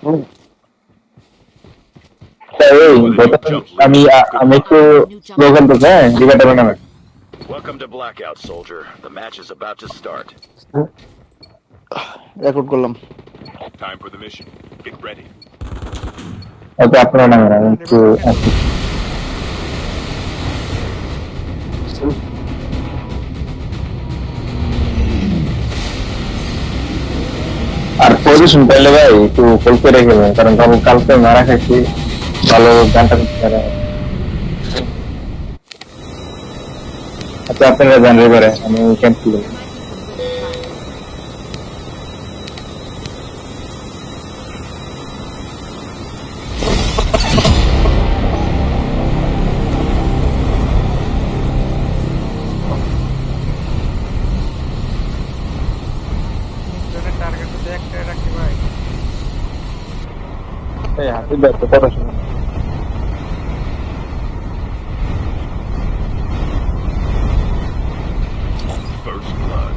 এই For the new প্রথমে jump আমি leader. আমি একটু স্লো খেলতেছি, হ্যাঁ রিভাইভ হবে না আমার। Welcome to Blackout, soldier. The match is about to start. Record করলাম। Time for the mission. Get ready. ওকে আপনারা নামেন, আমি একটু আর পজিশন পেলে ভাই একটু হোল্ড করে রেখে দেবেন, কারণ কালকে মারা খাইছি, ভালো গানটা করতে পারে। আচ্ছা আপনারা জান রিভারে, আমি ক্যাম্প করব। টার্গেট তো একটা রাখি ভাই। এই হাসি ব্যস্ত কথা শুনুন। First blood.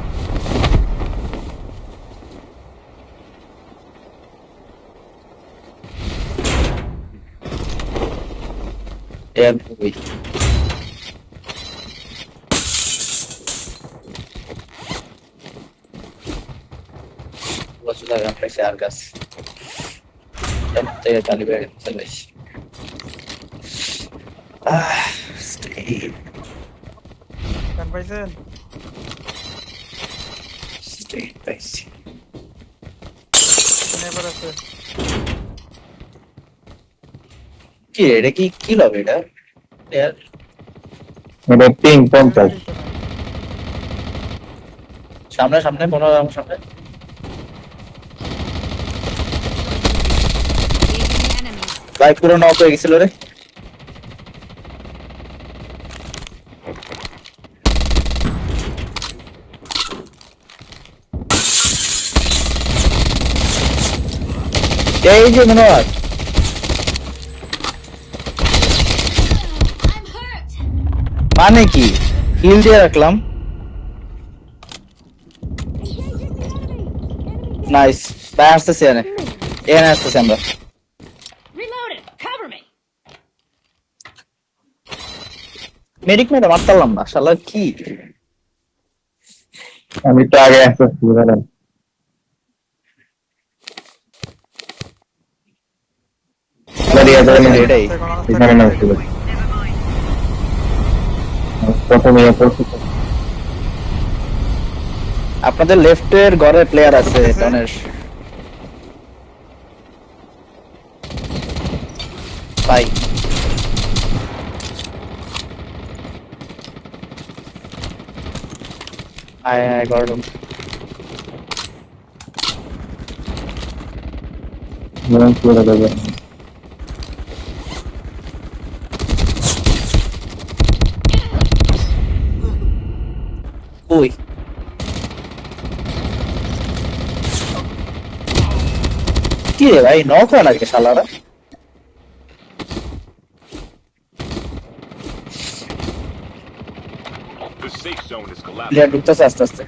এর ওই বসে লাগাম পাইছে আর গাছ এতে গালি বের চলে স্টে গান পাইছেন? স্টে পাইছি। নেভার আছে। কি এটা কি কি লবে এটা ইয়ার এটা পিং 50। সামনে সামনে মনে হয় আমার সামনে বাইক পুরো নক হয়ে গেছিল রে। এই যে মনে হয় মানে কি হিল দিয়ে রাখলাম। নাইস ভাই আসতেছে এনে এনে আসতেছে আমরা মেডিক মেরে মারতাম না শালা কি আমি তো আগে আসতেছি বলেন। এটাই এখানে না ছিল প্রথমে আপনাদের লেফটের ঘরে প্লেয়ার আছে টনের ভাই আয় আয় গরম মনে করে দেবে। ওই কি রে ভাই নক হয় নাকি শালারা The safe zone is collapsing. Player ঢুকতেছে আস্তে আস্তে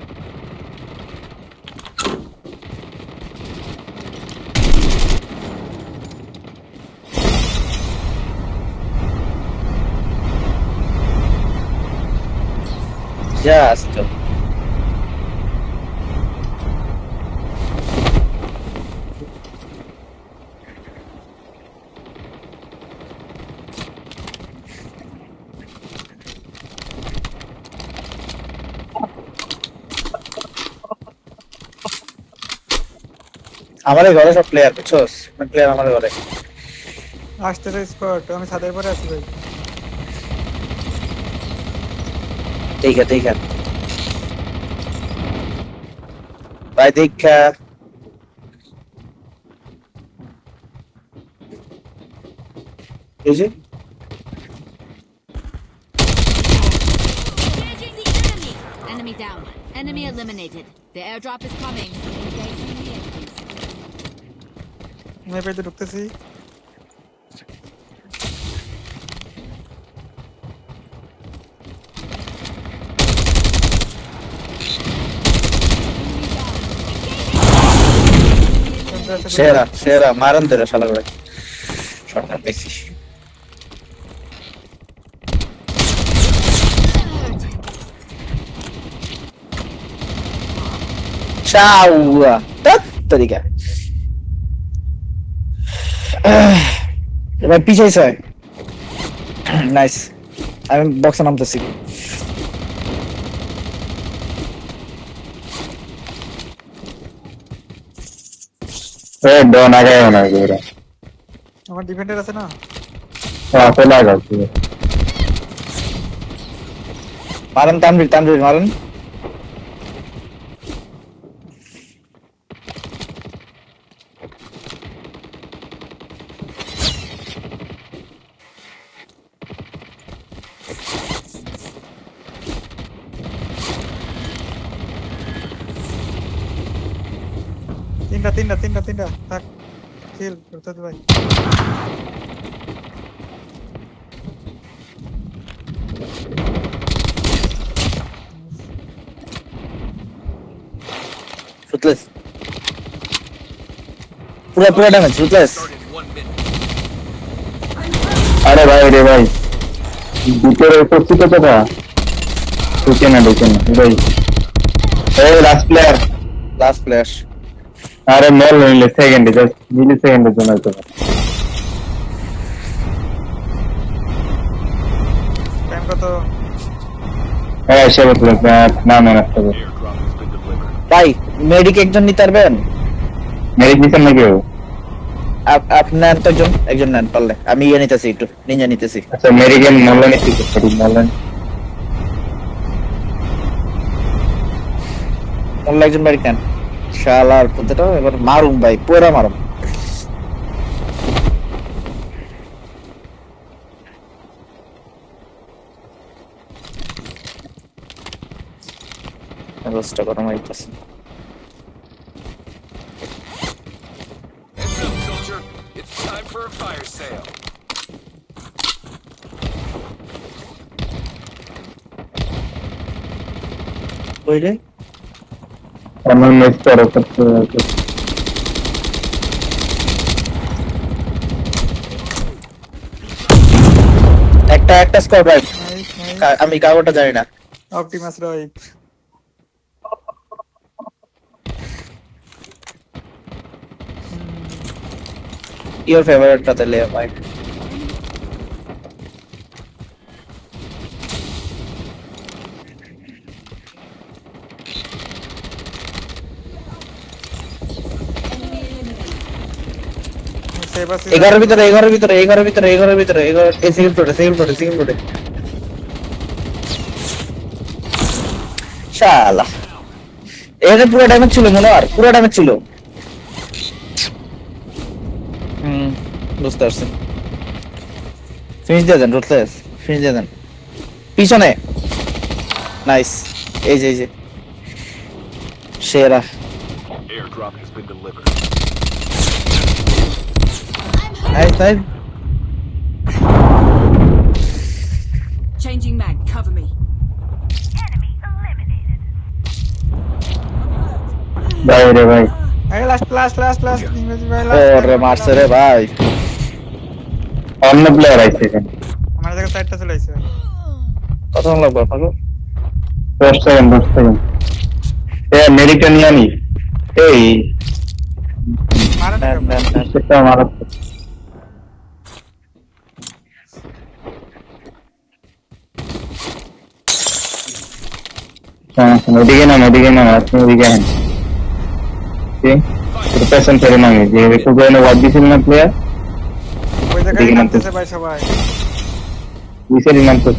জাস্ট আমাদের ঘরে সব প্লেয়ার বুঝছস প্লেয়ার আমাদের ঘরে আসতেছে স্পট, আমি ছাদের পরে আছি ভাই। ঠিক আছে ভাই দেখা বুঝি Enemy down. Enemy eliminated. The airdrop is coming. Engaging the enemies. আমি পেতে ঢুকতেছি। সেরা সেরা মারান ধরে শালা করে শর্টকাট পেয়েছি চাউয়া তাত তরিকা এবার পিছাইছে নাইস আমি বক্সে নামতেছি ডন আগে না করে আমার ডিফেন্ডার আছে না চলে আসছে মারান তানভীর তানভীর মারান তিনটা থাক চিল করতে দে ভাই রুথলেস পুরো পুরো ড্যামেজ রুথলেস আরে ভাই রে ভাই ভিতরে উপস্থিত কতটা ঢুকে না ভাই এই লাস্ট প্লেয়ার লাস্ট প্লেয়ার আরে মল নিলে সেকেন্ডে জাস্ট মিলি সেকেন্ডের জন্য তো টাইম কত হ্যাঁ সে বললো না না আসতে হবে Airdrop has been delivered. ভাই মেডিক একজন নিতে পারবেন মেরে দিছেন নাকি ও আপনার তো একজন নেন পারলে আমি ইয়ে নিতেছি একটু নিঞ্জা নিতেছি আচ্ছা মেরে গেম মল নিতে পারি মল অন্য একজন মেডিক নেন শালার পুতেটা এবার মারুম ভাই পুরা মারুম রোস্টটা গরম হইতাছে Heads up, soldier. It's time for a fire sale. কইলে আমার মেস করো করতে একটা স্কোর রাইট নাইস আমি কাগজটা জানি না অপটিমাস রাইট ইওর ফেভারিটটা তাহলে ভাই সেভ আছে 11 ভিতরে এই সেকেন্ড ফ্লোরে শালা এর পুরো ড্যামেজ ছিল মনে আর পুরো ড্যামেজ ছিল বুঝতে পারছি ফিনিশ দিয়ে দেন রুথলেস ফিনিশ দিয়ে দেন পিছনে নাইস এই যে সেরা Airdrop has been delivered. Nice Changing mag, cover me. ভাই রে ভাই আরে লাস্ট ইংরেজি ভাই ওরে মারছে রে ভাই অন্য প্লেয়ার আইছে এখানে আমার জায়গা সাইডটা চলে আইছে কত লাগবে আপনাকে 10 সেকেন্ড এ আমেরিকান ইয়ানি এই মারা না সেটা মারা ওদিকে না আপনি ওদিকে আছেন ঠিক প্রেজেন্ট করে না যে রেকর্ডে ওয়ার্ড দিছিল না প্লেয়ার ওই জায়গায় নামতেছে ভাই সবাই বিশের নাম তো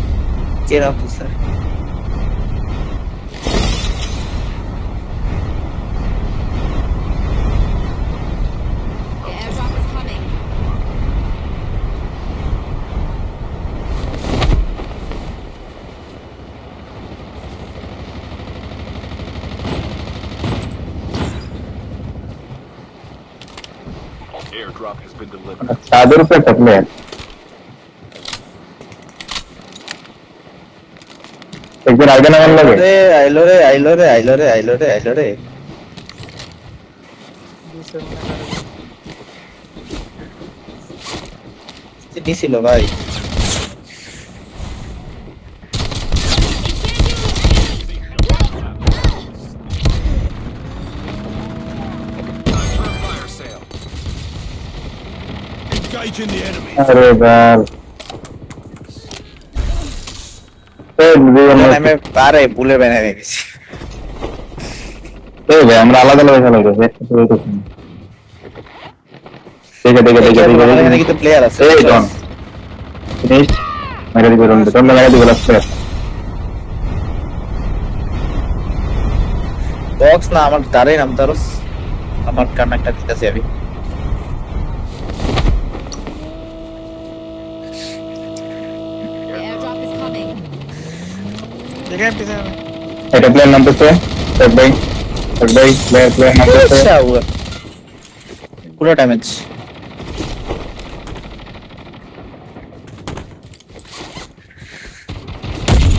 চেরা sir The airdrop is coming. Airdrop has been delivered. সাদের উপরে একটা প্লেয়ার একজন আগে নামান লাগে রে আইলো রে দুই সেকেন্ড নিছিল ভাই। Fire sale. Engaging the enemy. আরে বাল এই আমি পারে ভুলে বেনে গেছি। এই ভাই আমরা আলাদা আলাদা খেলা করব দেখে এখানে কিন্তু প্লেয়ার আছে। এই ডন ফিনিশ মেরে দিবে রন্ড তোমরা মেরে দিবে লাস্ট প্লেয়ার বক্স না আমার দাঁড়াই নাম তারস আমার কানেক্টটা দিতেছি আমি। The airdrop is coming. এখানে পিছনে এটা প্লেয়ার নাম তো এক ভাই প্লেয়ার নাম তো আচ্ছা পুরো ড্যামেজ।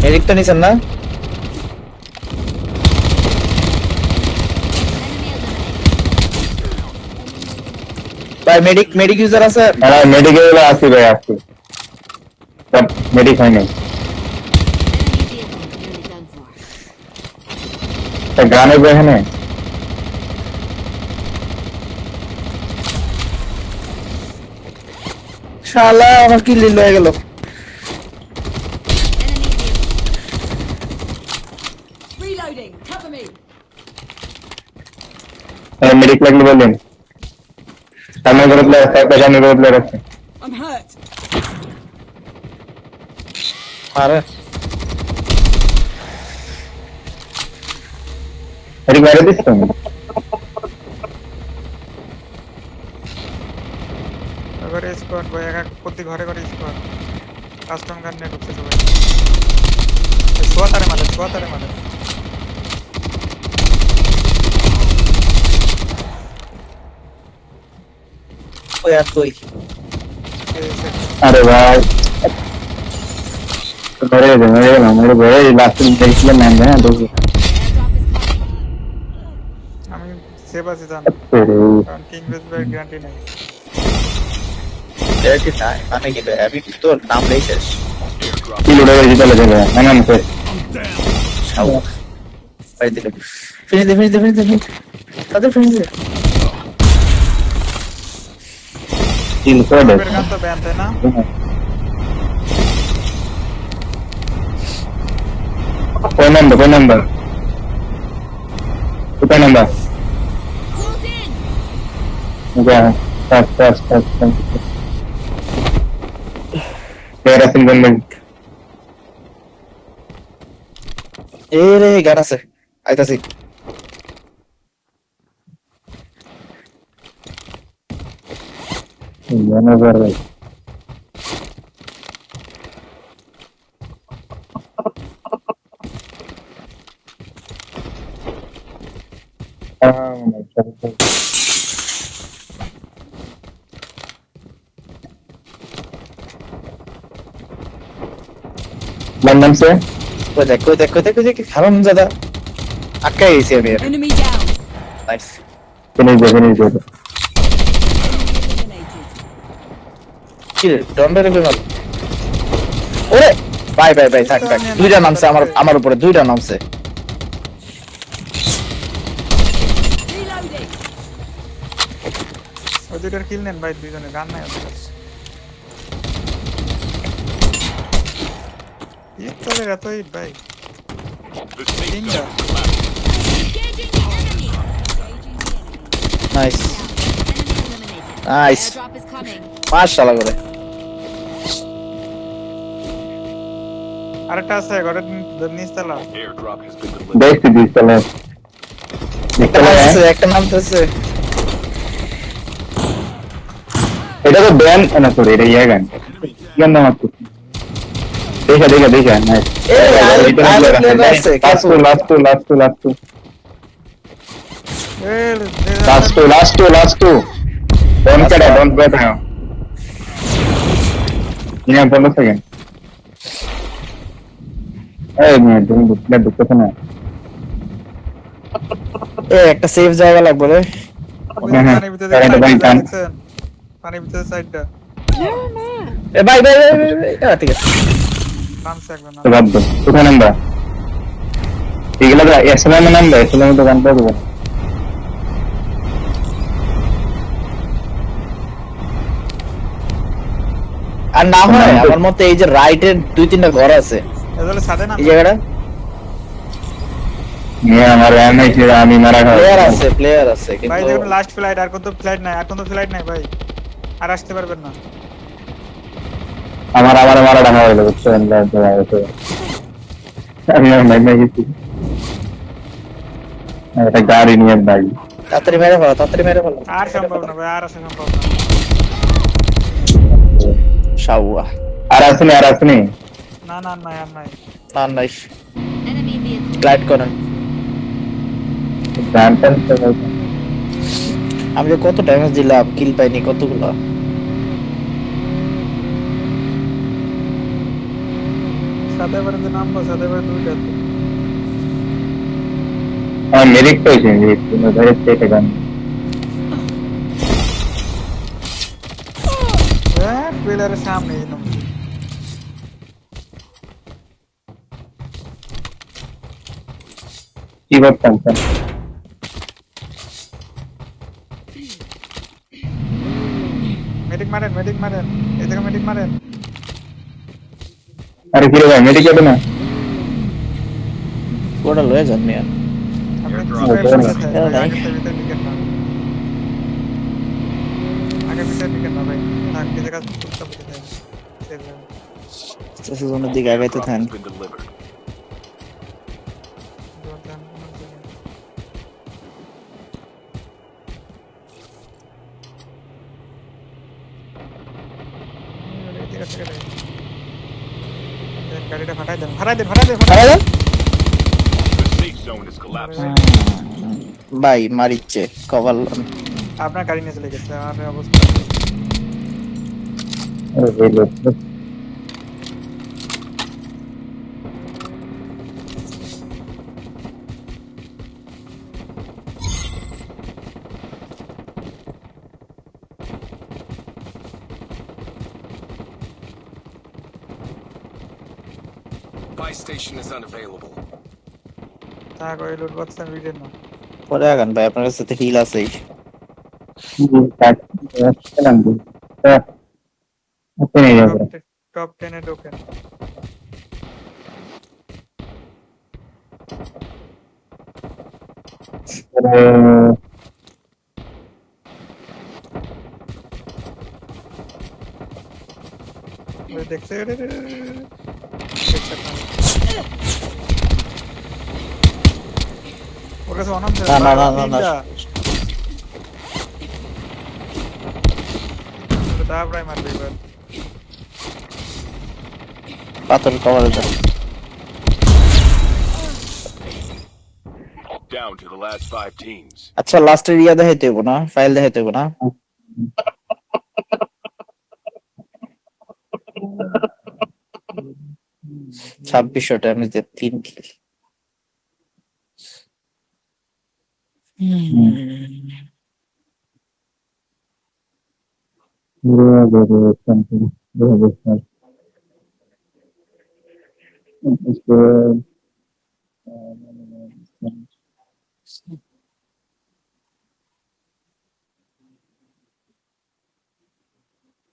এদিকটা নিছেন না? Enemy eliminated. ভাই মেডিক ইউজার আছে? হ্যাঁ মেডিকেল আসি ভাই আসি সব মেডিক হয় নাই Enemy vehicle nearly done for. গানে এখানে শালা আমার কিল লিল হয়ে গেল। Enemy vehicle. Reloading. Cover me. Medic লাগলে বললেন সামনে করে প্লেয়ার সামনে করে প্লেয়ার আছে I'm hurt. আরে এদিকে বাইরে দিস তো ঘরে স্কোয়াড ভাই এক প্রতি ঘরে ঘরে স্কোয়াড কাস্টম গান নিয়ে ঢুকছে সবাই সোয়াতারে মারে ওই আর কই আরে ভাই মেরে গেলাম লাস্ট দেখছিলাম ম্যান হ্যাঁ দেখি The airdrop is coming. আমি সেভ আছি জান কারণ কিং বেসবের গ্যারান্টি নাই এটি নাই মানে কি আমি তো নাম নেই শেষ। কি লড়ে গেছি চলে চলে হ্যাঁ স্যার শাও ভাই দিলে ফিনিশ দে তাদের ফিনিশ দে। কিল করে দে বের গান তো ব্যান তাই না কোন নাম্বার কোথায় নাম্বার Called in. যা পাস প্লেয়ার আছেন বলবেন এ রে গান আছে আইতাছি। জানাবার ভাই লন্ডন সে কই দেখ হারাম জাদা আটকাই গেছি আমি। Enemy down. নাইস ফিনিশ দে Eliminated. কি ডন্ডারে বেমাল। ওরে বাই থাক দুইটা নামছে আমার উপরে দুইটা নামছে। Reloading. ওই দুইটার কিল নেন ভাই দুইজনে গান নাই ওদের কাছে ইত্তাদের এত হিট ভাই The safe তিনটা zone collapsed. Engaging the enemy. Nice Enemy eliminated. Nice. The airdrop is coming. মাশাআল্লাহ করে। আরেকটা আছে ঘরের নিচতলা Airdrop has been delivered. দেখছি দিস চলে একটা নামতেছে এটা তো ব্যান না সরি এটা ইয়া গান ইয়ার নাম আছে দেখা nice last two don't break now নিয়া 15 সেকেন্ড এই মিনিট তুমি ঢুকতে না একটা সেফ জায়গা লাগবে রে। পানির ভিতরে কারেন্ট ব্যাংক টান পানির ভিতরে সাইডটা এ ভাই ভাই ভাই ভাই, ভাই। ঠিক আছে নামছে একবার তো বাদ দে কোথায় নাম্বার এগুলো তো এসএলএম নাম্বার এসএলএম তো গান পাবো আর না হয় আমার মতে এই যে রাইটের 2-3টা ঘর আছে এগুলো সাদে না এই জায়গাটা নিয়ে আমার এমআই ছিল আমি মারা প্লেয়ার খাওয়া আছে প্লেয়ার আছে ভাই কিন্তু দেখুন লাস্ট ফ্লাইট আর কত ফ্লাইট নাই আর কত ফ্লাইট নাই ভাই আর আসতে পারবেন না আমার মারা ডাকা হইলো বুঝছেন আমি আর নাই গেছি একটা গাড়ি নিয়ে ভাই তাড়াতাড়ি মেরে ফেলো তাড়াতাড়ি মেরে ফেলো আর সম্ভব না ভাই আর আসা সম্ভব না শাওয়া আর আসেনি না না নাই আর নাই না নাইস Enemy vehicle. গ্লাইড করেন জানতেন তো আমি যে কত ড্যামেজ দিলাম কিল পাইনি কতগুলো সাদে বারে যে নামবো সাদে বারে দুইটা আছে। আমার মেরিট পেয়েছি মেরিট ধরে সেটা গান হ্যাঁ পিলারের সামনে এই নামছে কি করতাম মেডিক মারেন এই জায়গা মেডিক মারেন আরে কি রে ভাই মেরিট যাবে না ওটা লয়ে যান মিয়া আপনি Airdrop কিভাবে is বসে থাকেন? coming. ভাই, আগে ভিতরে টিকেট না আগে ভিতরে টিকেট না ভাই থাক এই জায়গা চুপচাপ বসে থাকেন সেভ যাবে স্টেশনের দিকে আগাইতে Airdrop থাকেন has been delivered. জোর দেন, কোনো জায়গায়। এই জায়গা থেকে দেন। গাড়িটা ফাটাই দেন আরে The safe zone is collapsing. ভাই মারিচ্ছে কভার আপনার গাড়ি নিয়ে চলে গেছে আমার অবস্থা এই লোক Buy station is unavailable. তা করে লুট বক্স আমি ভিডিও না পরে আগান ভাই আপনার কাছে হিল আছে আপনি যাবে টপ 10 এ ঢোকেন ওই দেখছে রে রে রে রে। দেখতে পান। ওর কাছে অনাম না, না, না, না, না। দাবড়াই মারবে এবার পাথর কভার দেন Down to the last 5 teams. আচ্ছা লাস্টের ইয়া দেখাইতে হইব না ফাইল দেখাইতে হইব না ছাব্বিশশো ড্যামেজ দিয়ে 3 কিল something.